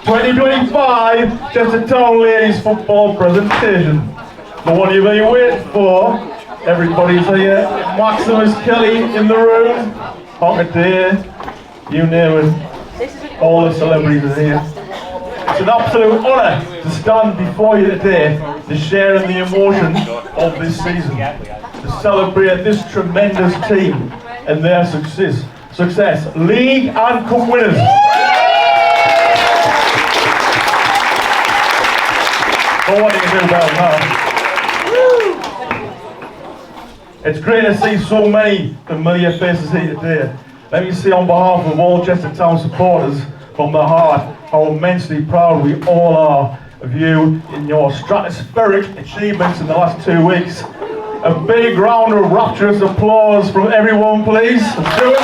2025 Chestertown Ladies Football Presentation. The one you've been waiting for. Everybody's here. Maximus Kelly in the room. Hockaday, you name it. All the celebrities are here. It's an absolute honour to stand before you today to share in the emotion of this season, to celebrate this tremendous team and their success, league and cup winners. But what do you do about that? It's great to see so many familiar faces here today. Let me say on behalf of all Chestertown supporters from the heart how immensely proud we all are of you in your stratospheric achievements in the last 2 weeks. A big round of rapturous applause from everyone, please. Let's do it.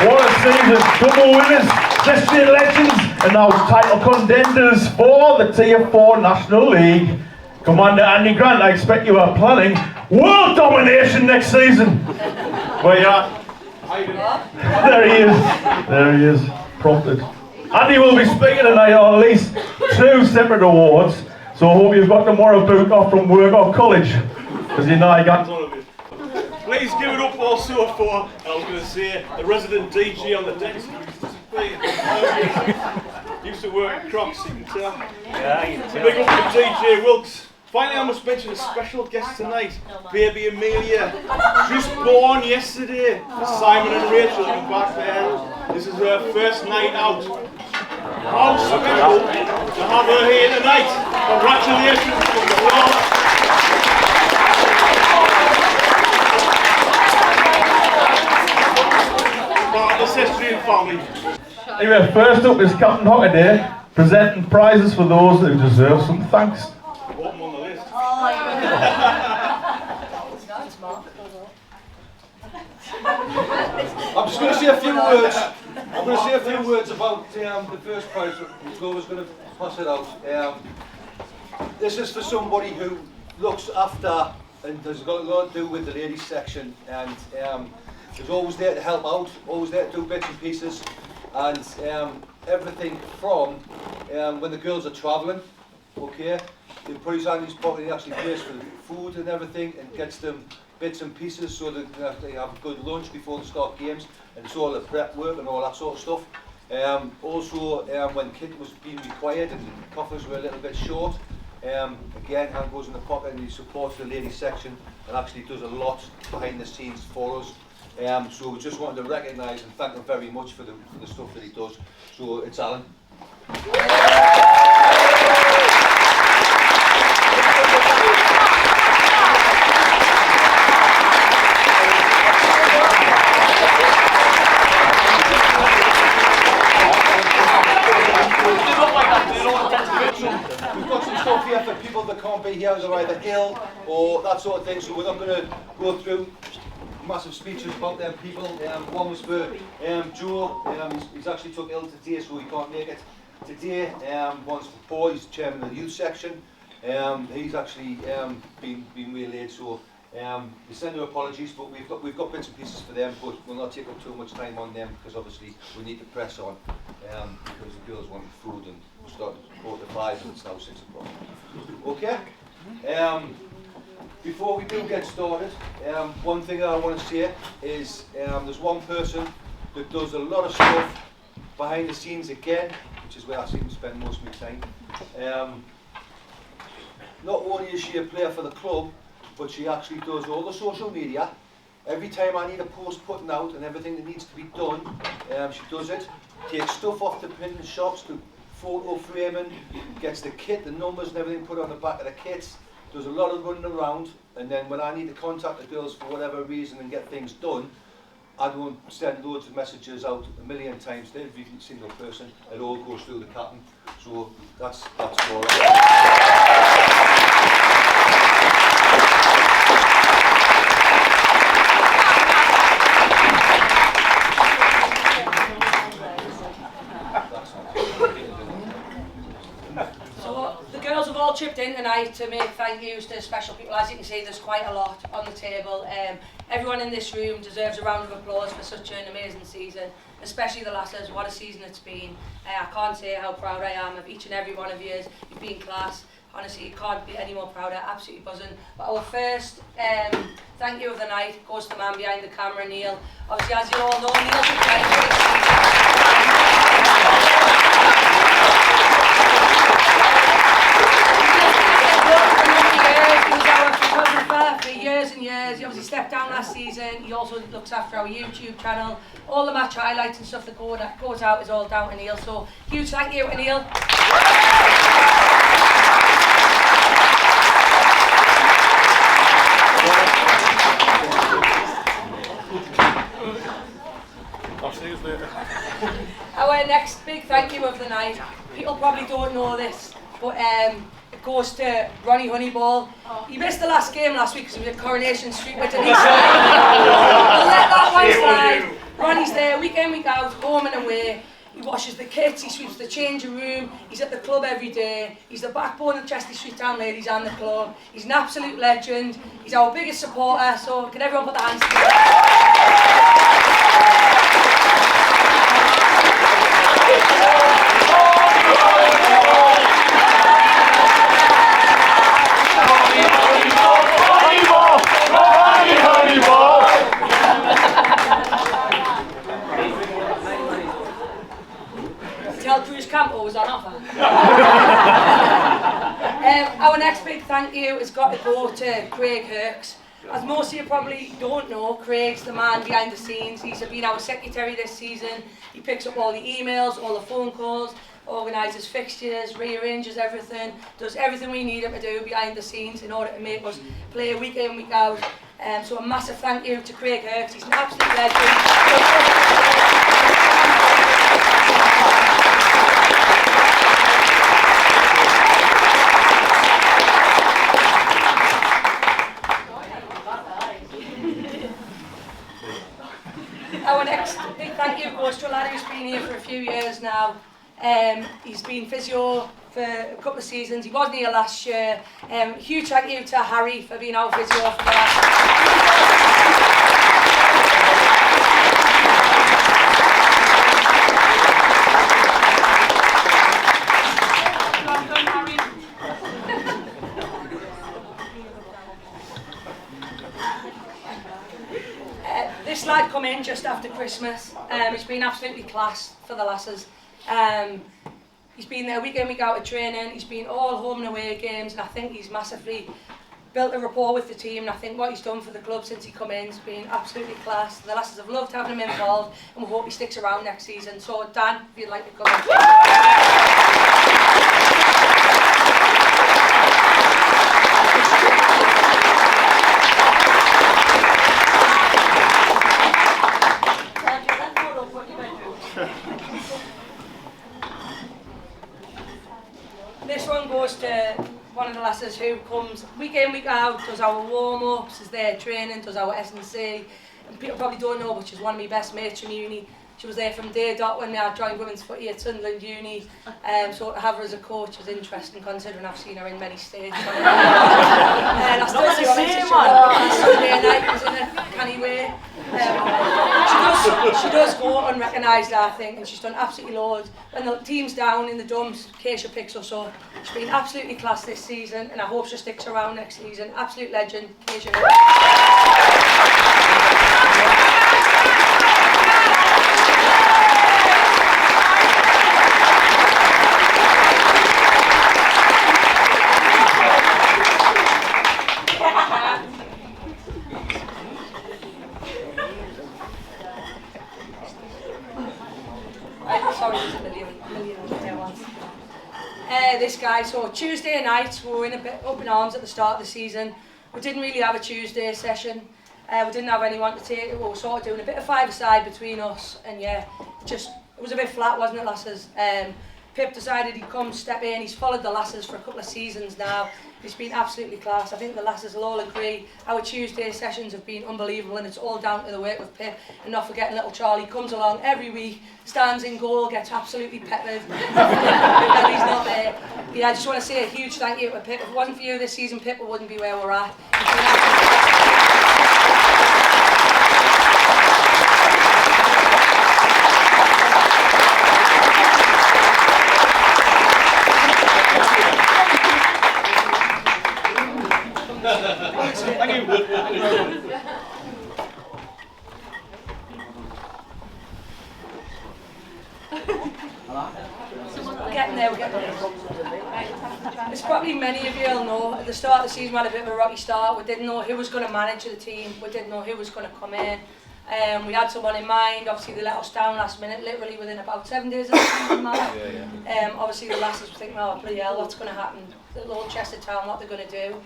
What a season. Double winners, Christian legends, and now title contenders for the Tier 4 National League. Commander Andy Grant, I expect you are planning world domination next season. Where you at? There he is. There he is. Prompted. Andy will be speaking tonight on at least 2 separate awards. So I hope you've got tomorrow booked off from work or college. Because you know you got... Please give it up also for, I was going to say, the resident DJ on the deck. Used to work at Crocs, you can tell. Yeah, you can tell. Big up to DJ Wilkes. Finally, I must mention a special guest tonight, baby Amelia, just born yesterday. Simon and Rachel are back there. This is her first night out. How special to have her here tonight. Congratulations from the Lord. Part of the Cestrian family. Anyway, first up is Captain Hockaday, presenting prizes for those who deserve some thanks. Bottom on the list. I'm just going to say a few words. I'm going to say a few words about the first prize. Flo was going to pass it out. This is for somebody who looks after and has got a lot to do with the ladies section, and is always there to help out, always there to do bits and pieces, and everything from when the girls are travelling. Okay, he put his hand in his pocket, he actually pays for the food and everything and gets them bits and pieces so that they have a good lunch before they start games, and it's all the prep work and all that sort of stuff. Also, when kit was being required and the coffers were a little bit short, again, hand goes in the pocket and he supports the ladies section and actually does a lot behind the scenes for us. So we just wanted to recognise and thank him very much for the stuff that he does. So it's Alan. We've got some stuff here for people that can't be here, they're either ill or that sort of thing, so we're not going to go through massive speeches about them people. One was for Joe, he's actually took ill today so he can't make it today. One's for Paul, he's chairman of the youth section. He's actually been waylaid, so we send our apologies, but we've got bits and pieces for them, but we'll not take up too much time on them because obviously we need to press on because the girls wanted food and we started 4:45 and it's now 6 o'clock. Okay? Before we do get started, one thing that I want to say is there's one person that does a lot of stuff behind the scenes again, which is where I seem to spend most of my time. Not only is she a player for the club, but she actually does all the social media. Every time I need a post putting out and everything that needs to be done, she does it. Takes stuff off the pin shops to photo framing, gets the kit, the numbers and everything put on the back of the kits. Does a lot of running around, and then when I need to contact the girls for whatever reason and get things done, I don't send loads of messages out a million times to every single person. It all goes through the captain. So that's all right. Chipped in tonight to make thank yous to special people. As you can see, there's quite a lot on the table. everyone in this room deserves a round of applause for such an amazing season, especially the lasses. What a season it's been. I can't say how proud I am of each and every one of you. You've been class. Honestly, you can't be any more prouder. Absolutely buzzing. But our first thank you of the night goes to the man behind the camera, Neil. Obviously, as you all know, Neil's been playing for this for years and years. He obviously stepped down last season. He also looks after our YouTube channel. All the match highlights and stuff that goes out is all down to Neil. So huge thank you to Neil. I'll see you later. Our next big thank you of the night. People probably don't know this, but it goes to Ronnie Honeyball. He missed the last game last week because he was at Coronation Street with Denise. I'll let that one slide. Ronnie's there week in, week out, home and away. He washes the kits, he sweeps the changing room, he's at the club every day. He's the backbone of Chester Street Town Ladies and the club. He's an absolute legend. He's our biggest supporter, so can everyone put their hands together? Campo was on offer. Our next big thank you has got to go to Craig Hirks. As most of you probably don't know, Craig's the man behind the scenes. He's been our secretary this season. He picks up all the emails, all the phone calls, organises fixtures, rearranges everything, does everything we need him to do behind the scenes in order to make us play week in, week out. So a massive thank you to Craig Hirks. He's an absolute legend. Our next big thank you goes to a lad who's been here for a few years now. He's been physio for a couple of seasons. He wasn't here last year. Huge thank you to Harry for being our physio for the last. This lad come in just after Christmas. He's been absolutely class for the lasses. He's been there week in, week out of training. He's been all home and away games, and I think he's massively built a rapport with the team. And I think what he's done for the club since he come in has been absolutely class. The lasses have loved having him involved, and we hope he sticks around next season. So Dan, if you'd like to come in. This one goes to one of the lasses who comes week in, week out, does our warm-ups, is there training, does our S&C. And people probably don't know, but she's one of my best mates from uni. She was there from day dot when I joined women's footy at Sunderland Uni. So to have her as a coach is interesting, considering I've seen her in many stages. And I still see her on Sunday night, was in a canny way. She does go unrecognised, I think, and she's done absolutely loads. When the team's down in the dumps, Keisha picks us up. She's been absolutely class this season, and I hope she sticks around next season. Absolute legend, Keisha. Sorry, there's a million there once. This guy, so Tuesday nights, we were in a bit up in arms at the start of the season. We didn't really have a Tuesday session. We didn't have anyone to take it. We were sort of doing a bit of five-a-side between us, and yeah, it was a bit flat, wasn't it, lasses? Pip decided he'd come step in. He's followed the lasses for a couple of seasons now. It's been absolutely class. I think the lasses will all agree. Our Tuesday sessions have been unbelievable, and it's all down to the work with Pip. And not forgetting little Charlie comes along every week, stands in goal, gets absolutely peppered. He's not there. Yeah, I just want to say a huge thank you to Pip. If it wasn't for you this season, Pip, we wouldn't be where we're at. We're getting there, we're getting there. As probably many of you will know, at the start of the season we had a bit of a rocky start. We didn't know who was going to manage the team, we didn't know who was going to come in. We had someone in mind, obviously they let us down last minute, literally within about 7 days of the season. Obviously the lasses were thinking, oh bloody hell, what's going to happen? The Lord Chester Town, what they're going to do.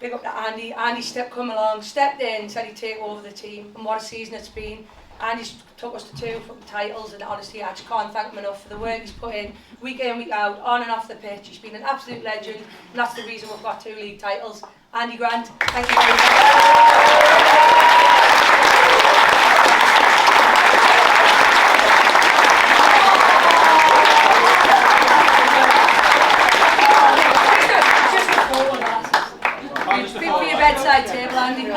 Big up to Andy. Andy come along, stepped in, said he'd take over the team, and what a season it's been. Andy's took us to 2 fucking titles, and honestly I just can't thank him enough for the work he's put in week out, on and off the pitch. He's been an absolute legend, and that's the reason we've got 2 league titles. Andy Grant, thank you very much. Big for your bedside table, Andy.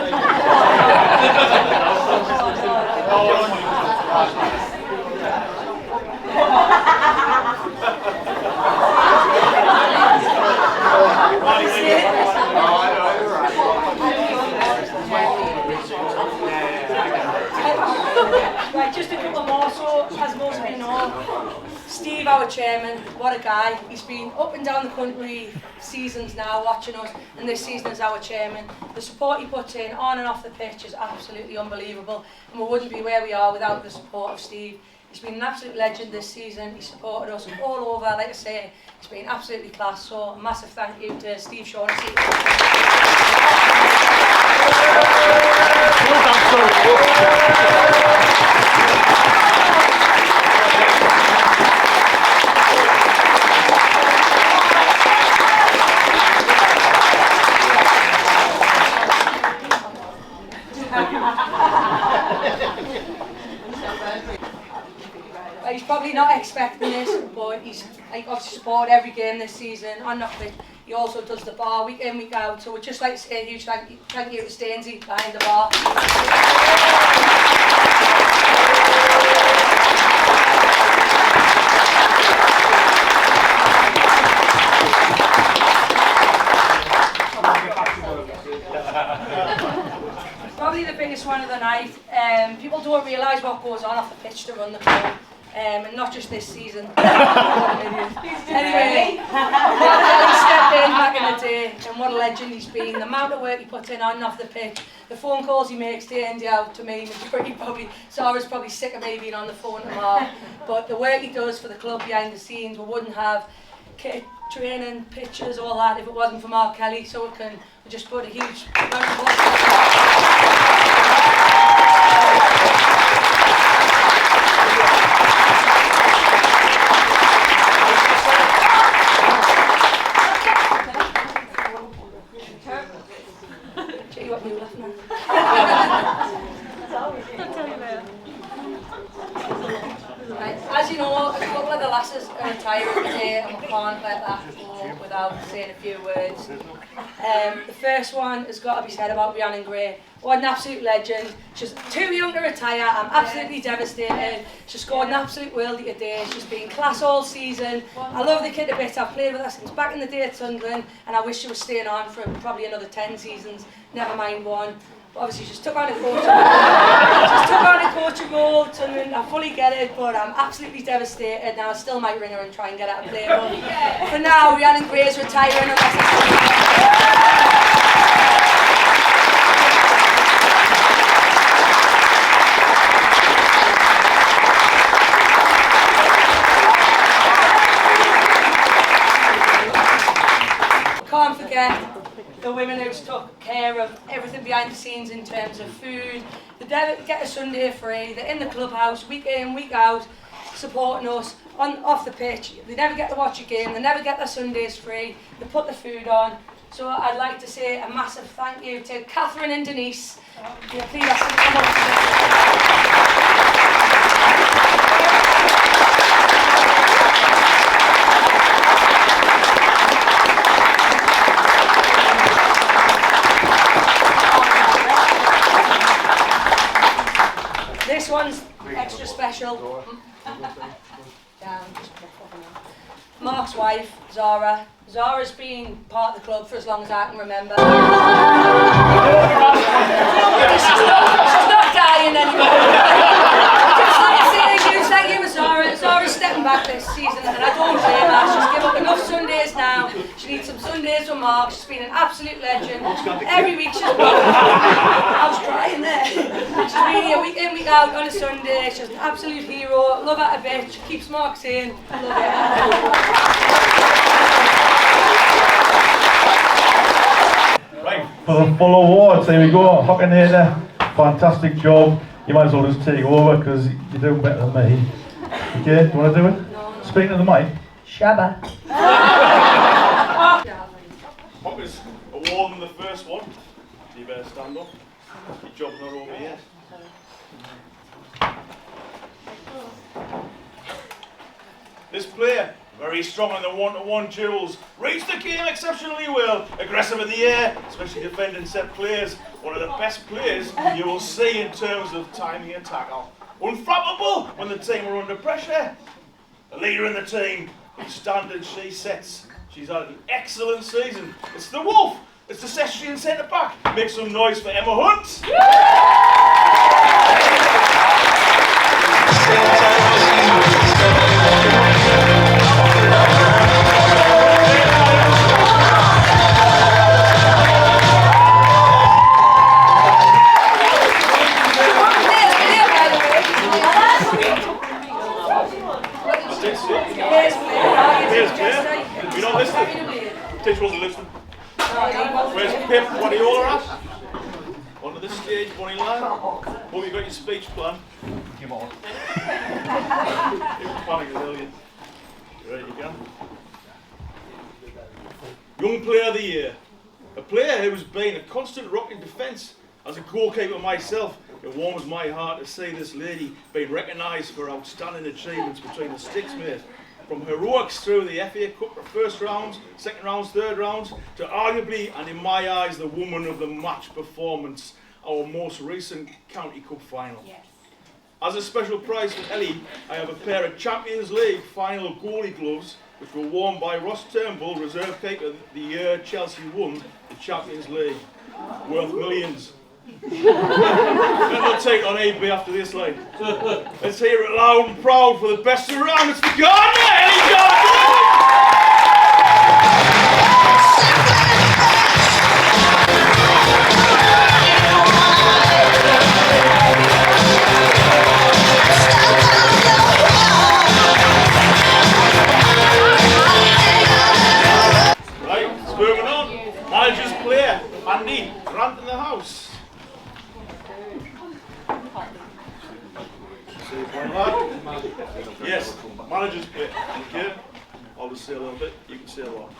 Right, just a couple more. So, as most of you know, Steve, our chairman, what a guy. He's been up and down the country seasons now watching us, and this season as our chairman. The support he puts in on and off the pitch is absolutely unbelievable, and we wouldn't be where we are without the support of Steve. He's been an absolute legend this season. He supported us all over, like I say. He's been absolutely class, so a massive thank you to Steve Shaughnessy. He's probably not expecting this, but he's obviously supported every game this season. On the pitch, he also does the bar week in, week out. So we'd just like to say a huge thank you to Stainsy behind the bar. Probably the biggest one of the night. People don't realise what goes on off the pitch to run the club. And not just this season. Anyway, Mark Ellie stepped in back in the day, and what a legend he's been. The amount of work he puts in on and off the pitch, the phone calls he makes day in, day out to me, Sarah's probably sick of me being on the phone to Mark, but the work he does for the club behind the scenes, we wouldn't have kit, training, pictures, all that if it wasn't for Mark Kelly, so we just put a huge round of applause. As you know, a couple of the lasses are retiring today, and we can't let that go without saying a few words. The first one has got to be said about Rhiannon Gray. What an absolute legend. She's too young to retire. I'm absolutely devastated. She's scored an absolute worldie today. She's been class all season. I love the kid a bit. I've played with her since back in the day at Sunderland, and I wish she was staying on for probably another 10 seasons, never mind one. But obviously she's took on a coaching role. And I fully get it, but I'm absolutely devastated. Now I still might ring her and try and get her to play. But for now, Rhiannon Gray's retiring. Can't forget the women who took care of everything behind the scenes in terms of food. They never get a Sunday free. They're in the clubhouse week in, week out, supporting us off the pitch. They never get to watch a game. They never get their Sundays free. They put the food on. So I'd like to say a massive thank you to Catherine and Denise. Yeah, please ask them to come up This one's extra special. Mark's wife, Zara. Zara's been part of the club for as long as I can remember. She's not dying anymore. Just like to say a huge thank you to Zara. Zara's stepping back some marks. She's been an absolute legend. Every week she's been. I was crying there. She's been here week in, week out on a Sunday. She's an absolute hero. Love her a bit. She keeps marks in. Love it. Right, for the full awards, there we go. Hockaday there. Fantastic job. You might as well just take over because you do better than me. Okay, do you want to do it? No. Speaking to the mic. Shabba. Hockers awarding the first one. You better stand up. Your job's not over yet. This player, very strong in the one-to-one duels, reads the game exceptionally well, aggressive in the air, especially defending set players. One of the best players you will see in terms of timing and tackle. Unflappable when the team are under pressure. The leader in the team, whose standards she sets. She's had an excellent season. It's the Wolf. It's the Session centre back. Make some noise for Emma Hunt. You're not listening. Tish wasn't listening. Where's Pip? What are you all at? Onto the stage, Bonnie Line. Hope you got your speech plan. Come on. You're panic as hell, you. Ready to go? Young Player of the Year. A player who has been a constant rock in defence. As a goalkeeper myself, it warms my heart to see this lady being recognised for outstanding achievements between the sticks, mate. From heroics through the FA Cup first rounds, second rounds, third rounds, to arguably, and in my eyes, the woman of the match performance, our most recent County Cup final. Yes. As a special prize for Ellie, I have a pair of Champions League final goalie gloves, which were worn by Ross Turnbull, reserve keeper the year Chelsea won the Champions League, worth millions. I'll take it on eBay after this, like. Let's hear it loud and proud for the best around. It's the Gardener, Ellie Jardine! Right, it's moving on. Manager's player, Andy, Grant in the house. Yes, manager's player. Okay. I'll just say a little bit, you can say a lot.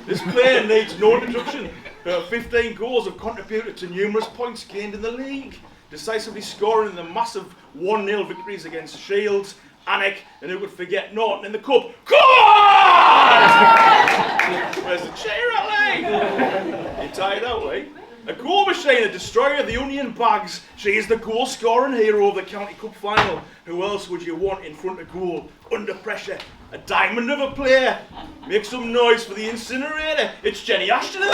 This player needs no introduction. Her 15 goals have contributed to numerous points gained in the league, decisively scoring in the massive 1-0 victories against Shields, Alnwick, and who could forget Norton in the cup. Come on! Where's the chair at, Lee? You tired out, Lee? A goal machine, a destroyer of the Union Bags. She is the goal-scoring hero of the County Cup final. Who else would you want in front of goal, under pressure? A diamond of a player. Make some noise for the incinerator. It's Jenny Ashton in the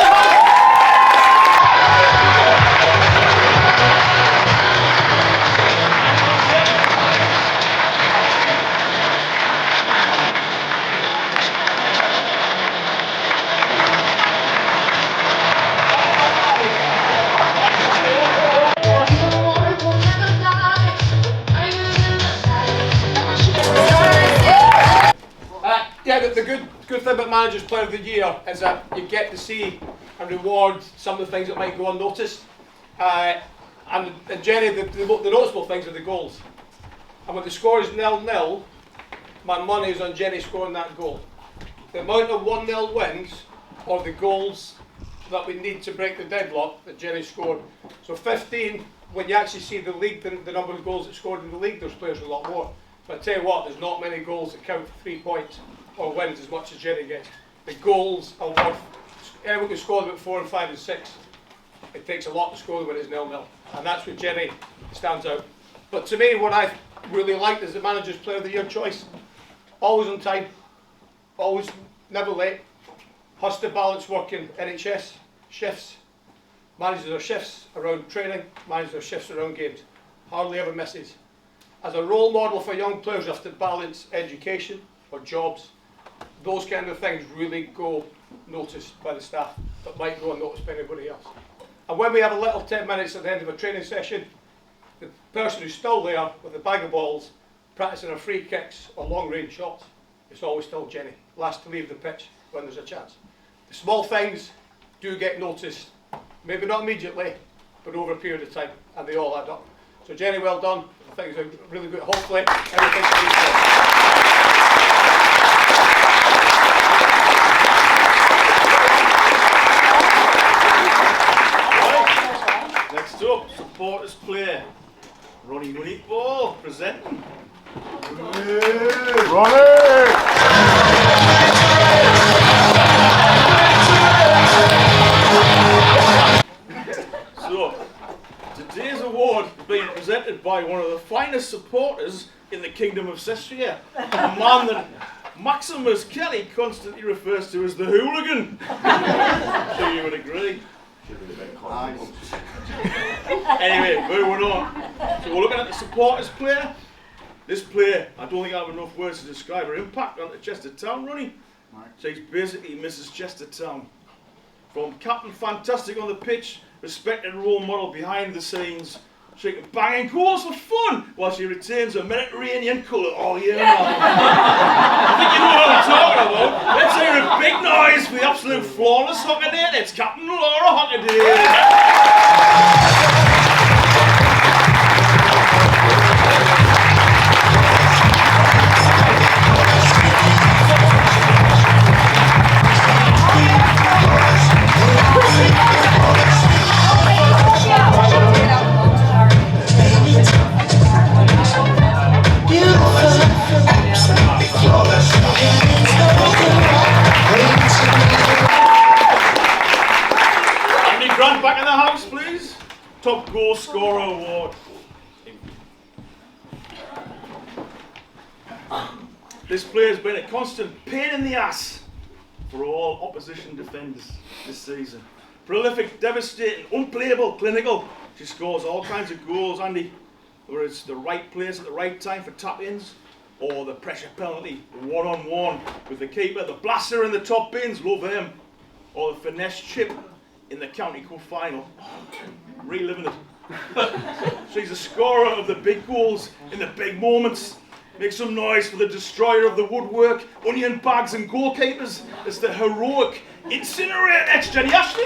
Yeah, the good thing about Manager's Player of the Year is that you get to see and reward some of the things that might go unnoticed. And Jenny, the noticeable things are the goals. And when the score is 0-0, my money is on Jenny scoring that goal. The amount of 1-0 wins are the goals that we need to break the deadlock that Jenny scored. So 15, when you actually see the league, the number of goals that scored in the league, there's players a lot more. But I tell you what, there's not many goals that count for 3 points or wins as much as Jenny gets. The goals are worth, anyone can score them at 4 and 5 and 6. It takes a lot to score them when it's 0-0. And that's where Jenny stands out. But to me, what I really liked is the Manager's Player of the Year choice. Always on time, always, never late. Has to balance working NHS shifts, manages their shifts around training, manages their shifts around games. Hardly ever misses. As a role model for young players, you have to balance education or jobs. Those kind of things really go noticed by the staff that might go unnoticed by anybody else. And when we have a little 10 minutes at the end of a training session, the person who's still there with a bag of balls, practicing her free kicks or long range shots, it's always still Jenny, last to leave the pitch when there's a chance. The small things do get noticed, maybe not immediately, but over a period of time, and they all add up. So Jenny, well done. I think it's a really good, hopefully everything will be good. Next up, supporters player. Ronnie Moneyball presenting. So, today's award is being presented by one of the finest supporters in the Kingdom of Sestria, a man that Maximus Kelly constantly refers to as the hooligan. I'm sure you would agree. Anyway, moving on. So we're looking at the supporters player. This player, I don't think I have enough words to describe her impact on Chestertown, Ronnie. She's basically Mrs. Chestertown. From Captain Fantastic on the pitch, respected role model behind the scenes, she can bang goals for fun while she retains her Mediterranean colour all year round. I think you know what I'm talking about. Let's hear a big noise for the absolute flawless Hockaday. It's Captain Laura Hockaday. Back in the house, please. Top goal scorer award. This player has been a constant pain in the ass for all opposition defenders this season. Prolific, devastating, unplayable, clinical. She scores all kinds of goals, Andy. Whether it's the right place at the right time for tap-ins, or the pressure penalty, the one-on-one with the keeper, the blaster in the top bins, love them, or the finesse chip in the County Cup final. Reliving it. She's a scorer of the big goals in the big moments. Make some noise for the destroyer of the woodwork, onion bags and goalkeepers. It's the heroic incinerator. It's Jenny Ashton.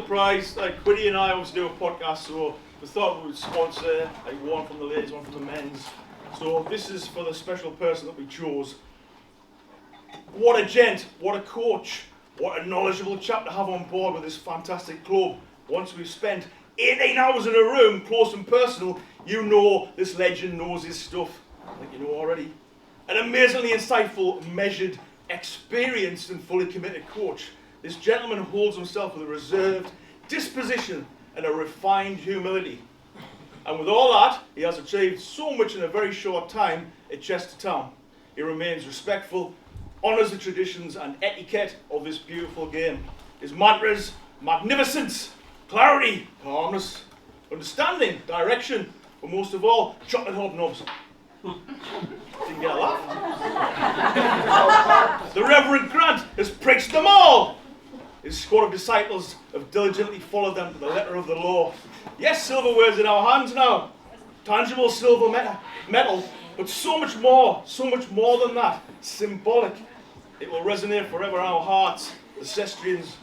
Prize, like Quiddy and I always do a podcast, so we thought we would sponsor like one from the ladies, one from the men's. So this is for the special person that we chose. What a gent, what a coach, what a knowledgeable chap to have on board with this fantastic club. Once we've spent 18 hours in a room, close and personal, you know this legend knows his stuff, like you know already. An amazingly insightful, measured, experienced and fully committed coach. This gentleman holds himself with a reserved disposition and a refined humility. And with all that, he has achieved so much in a very short time at Chestertown. He remains respectful, honours the traditions and etiquette of this beautiful game. His mantras: magnificence, clarity, calmness, understanding, direction, but most of all, chocolate hobnobs. Didn't get a laugh. The Reverend Grant has preached them all. His squad of disciples have diligently followed them to the letter of the law. Yes, silverware's in our hands now. Tangible silver metal, but so much more than that. Symbolic. It will resonate forever in our hearts, the Cestrians.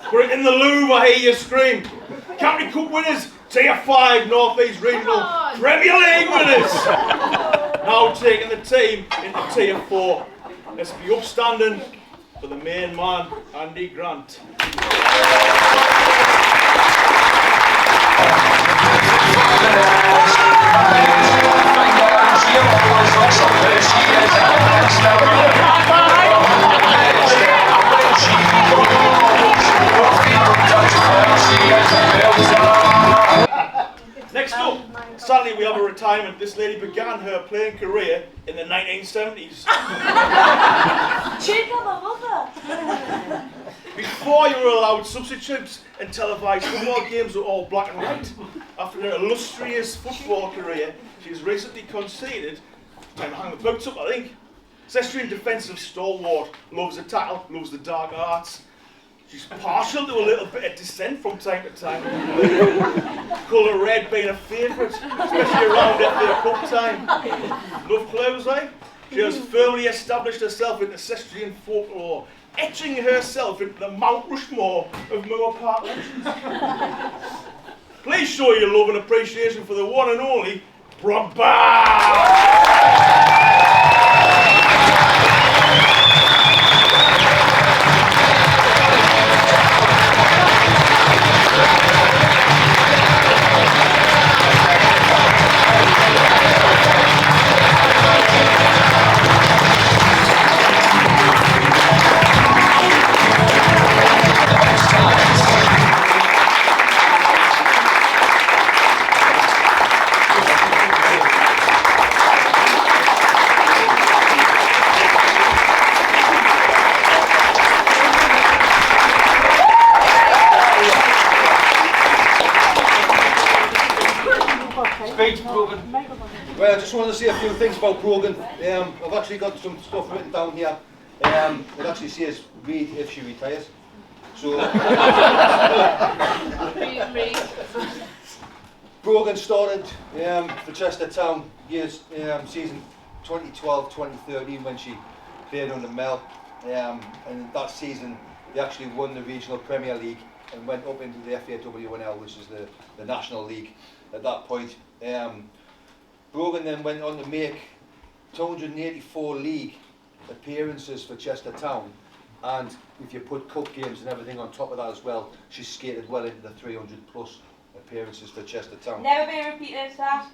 Put it in the Louvre, I hear you scream. County Cup winners, Tier 5 North East Regional Premier League winners. Now taking the team into Tier 4. Let's be upstanding for the main man, Andy Grant. retirement, this lady began her playing career in the 1970s. Check on my mother. Before you were allowed substitutes and televised football games were all black and white. After her illustrious football career, she has recently conceded, time to hang the boots up I think, Zestrian defensive stalwart, loves the tackle, loves the dark arts. She's partial to a little bit of dissent from time to time. Colour red being a favourite, especially around FA Cup time. Love clothes, eh? She has firmly established herself in the Zestrian folklore, etching herself into the Mount Rushmore of Moor Park legends. Please show your love and appreciation for the one and only Brogba! Well, I just wanted to say a few things about Brogan. I've actually got some stuff written down here. It actually says read if she retires. So Brogan started for Chestertown season 2012-2013 when she played under Mel. And that season they actually won the Regional Premier League and went up into the FAWNL, which is the National League at that point. Brogan then went on to make 284 league appearances for Chestertown, and if you put cup games and everything on top of that as well, she skated well into the 300 plus appearances for Chestertown. Never be repeated, Sash.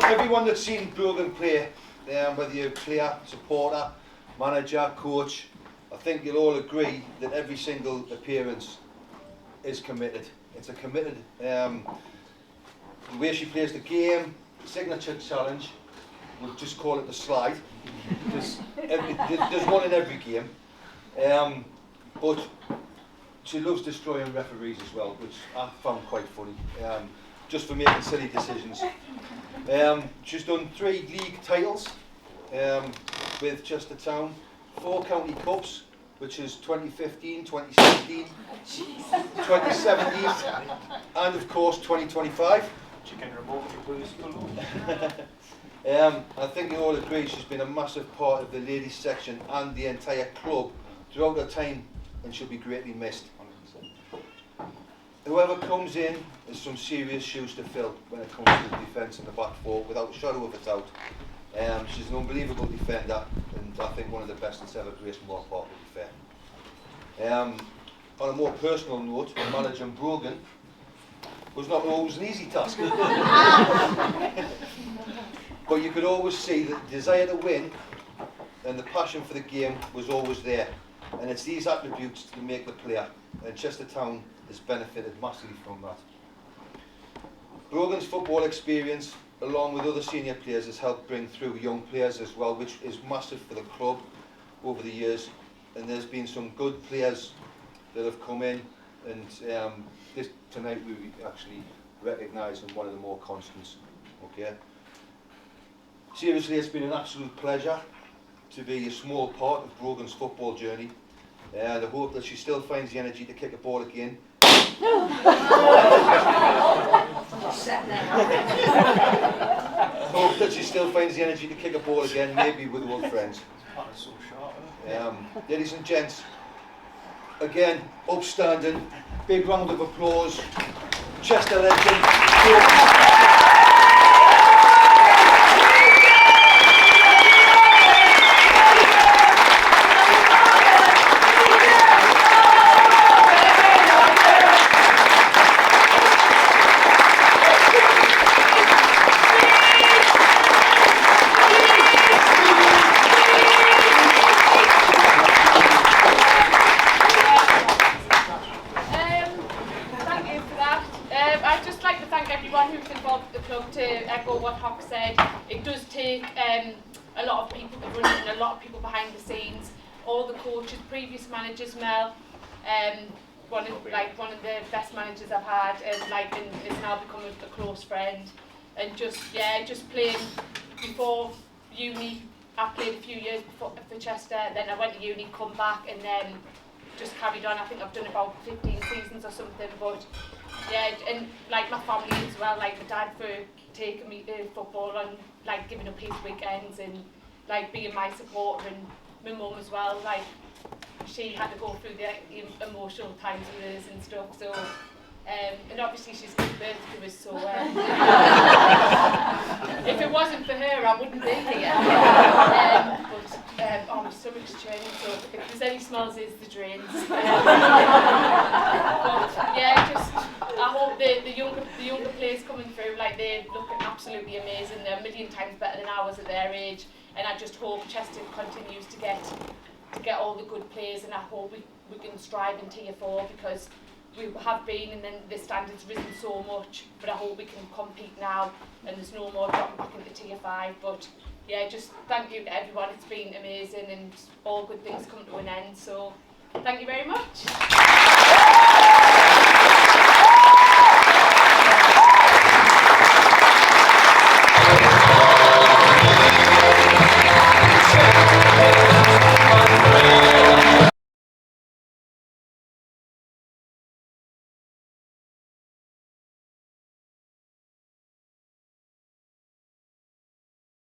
Everyone that's seen Brogan play, whether you're a player, supporter, manager, coach, I think you'll all agree that every single appearance is committed. It's a committed, the way she plays the game, signature challenge, we'll just call it the slide. There's one in every game. But she loves destroying referees as well, which I found quite funny, just for making silly decisions. She's done 3 league titles with Chestertown, 4 county cups, which is 2015, 2016, 2017, and of course 2025. I think you all agree she's been a massive part of the ladies section and the entire club throughout her time, and she'll be greatly missed. Whoever comes in has some serious shoes to fill when it comes to the defence and the back four, without a shadow of a doubt. She's an unbelievable defender, and I think one of the best that's ever graced Moor Park, to be fair. On a more personal note, managing Brogan was not always an easy task. But you could always see that the desire to win and the passion for the game was always there. And it's these attributes that make the player, and Chestertown has benefited massively from that. Brogan's football experience, along with other senior players, has helped bring through young players as well, which is massive for the club over the years. And there's been some good players that have come in, and tonight we actually recognise one of the more constants. Okay. Seriously, it's been an absolute pleasure to be a small part of Brogan's football journey. I hope that she still finds the energy to kick a ball again. I hope that she still finds the energy to kick a ball again, maybe with old friends. Ladies and gents, again, upstanding, big round of applause, Chester legend. Hock said, it does take a lot of people to run it and a lot of people behind the scenes. All the coaches, previous managers, Mel, one of the best managers I've had, and is now become a close friend. And just playing before uni, I played a few years before for Chester. Then I went to uni, come back, and then just carried on. I think I've done about 15 seasons or something. But yeah, and like my family as well, like my dad for taking me to football and like giving up his weekends and like being my supporter, and my mum as well. Like she had to go through the emotional times with us and stuff. So. And obviously she's given birth to us, so if it wasn't for her, I wouldn't be here. My stomach's churning, so if there's any smells, it's the drains. But yeah, I hope the younger players coming through, like they're looking absolutely amazing. They're a million times better than I was at their age, and I just hope Chester continues to get all the good players, and I hope we can strive in Tier 4 because. We have been, and then the standards risen so much, but I hope we can compete now and there's no more dropping back into Tier 5. But yeah, just thank you to everyone. It's been amazing and all good things come to an end, so thank you very much.